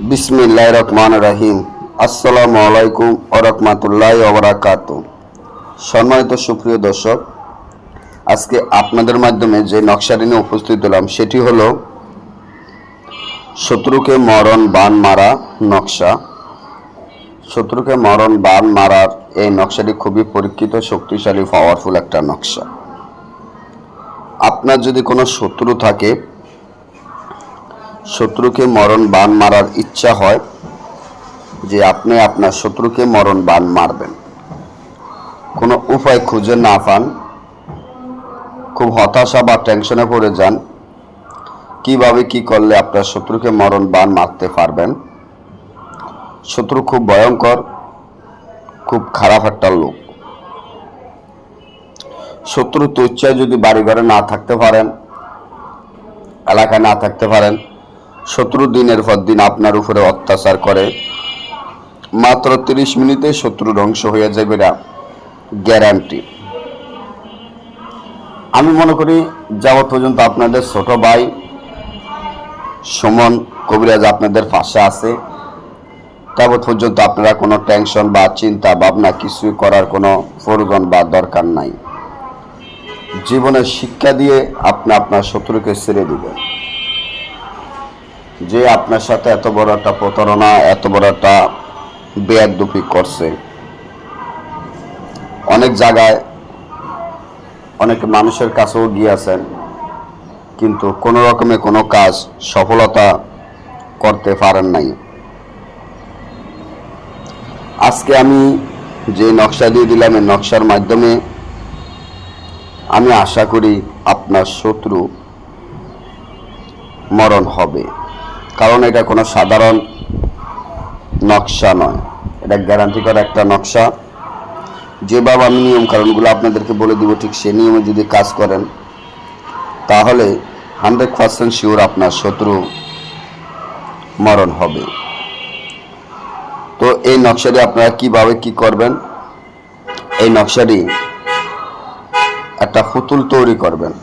বিসমিল্লাহির রহমানির রহিম। আসসালামু আলাইকুম ওয়া রাহমাতুল্লাহি ওয়া বারাকাতুহু। সম্মানিত সুপ্রিয় দর্শক, আজকে আপনাদের মাধ্যমে যে নকশাটি নিয়ে উপস্থিত হলাম সেটি হলো শত্রুকে মরণ বাণ মারা নকশা। শত্রুকে মরণ বাণ মারার এই নকশাটি খুবই পরীক্ষিত, শক্তিশালী, পাওয়ারফুল একটা নকশা। আপনার যদি কোনো শত্রু থাকে, শত্রুকে মরণ বাণ মারার ইচ্ছা হয় যে আপনি আপনার শত্রুকে মরণ বাণ মারবেন, কোনো উপায় খুঁজে না পান, খুব হতাশা বা টেনশনে পড়ে যান কিভাবে কি করলে আপনার শত্রুকে মরণ বাণ মারতে পারবেন। শত্রু খুব ভয়ঙ্কর, খুব খারাপ একটা লোক। শত্রু তুচ্ছায় যদি বাড়ি ঘরে না থাকতে পারেন, এলাকায় না থাকতে পারেন, শত্রু দিনের পর দিন আপনার উপরে অত্যাচার করে, মাত্র 30 মিনিটে শত্রু ধ্বংস হয়ে যাবে, না গ্যারান্টি। আমি মনে করি যাবৎ পর্যন্ত আপনাদের ছোট ভাই সুমন কবিরাজ আপনাদের পাশে আছে, তাবৎ পর্যন্ত আপনারা কোনো টেনশন বা চিন্তা ভাবনা কিছুই করার কোনো প্রয়োজন বা দরকার নাই। জীবনের শিক্ষা দিয়ে আপনি আপনার শত্রুকে ছেড়ে দিবেন। যে আপনার সাথে এত বড় একটা প্রতারণা, এত বড় একটা বেয়াদবি করছে, অনেক জায়গায় অনেক মানুষের কাছেও গিয়েছেন, কিন্তু কোনো রকমে কোনো কাজ সফলতা করতে পারেন নাই। আজকে আমি যে নকশা দিয়ে দিলাম, এই নকশার মাধ্যমে আমি আশা করি আপনার শত্রু মরণ হবে। কারণ এটা কোনো সাধারণ নকশা নয়, এটা গ্যারান্টি করা একটা নকশা। যেভাবে আমি নিয়ম কারণগুলো আপনাদেরকে বলে দিব, ঠিক সে নিয়মে যদি কাজ করেন তাহলে 100% শিওর আপনার শত্রু মরণ হবে। তো এই নকশাটি আপনারা কিভাবে কি করবেন, এই নকশাটি একটা পুতুল তৈরি করবেন,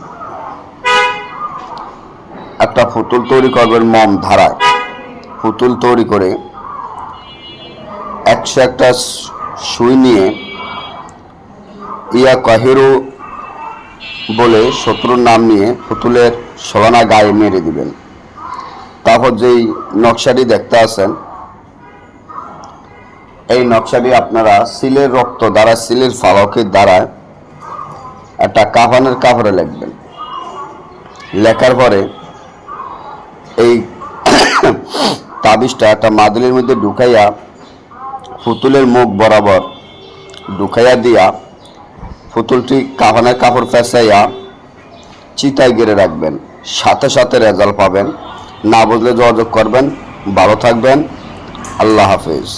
একটা পুতুল তৈরি করবেন মোম ধারায়। পুতুল তৈরি করে 101টা সুই নিয়ে ইয়া কাহিরু বলে শত্রুর নাম নিয়ে পুতুলের ছলনা গায়ে মেরে দিবেন। তারপর যেই নকশাটি দেখতে আছেন, এই নকশাটি আপনারা সিলের রক্ত দ্বারা, সিলের ফালকের দ্বারা একটা কাফনের কাপড়ে লিখবেন। লেখার পরে এই তাবিজটা একটা মাদুলির মধ্যে ঢুকাইয়া পুতুলের মুখ বরাবর ঢুকাইয়া দিয়া পুতুলটি কাফনের কাপড় পেঁচাইয়া চিতায় গেড়ে রাখবেন। সাথে সাথে রেজাল্ট পাবেন। না বুঝলে যোগাযোগ করবেন। ভালো থাকবেন। আল্লাহ হাফেজ।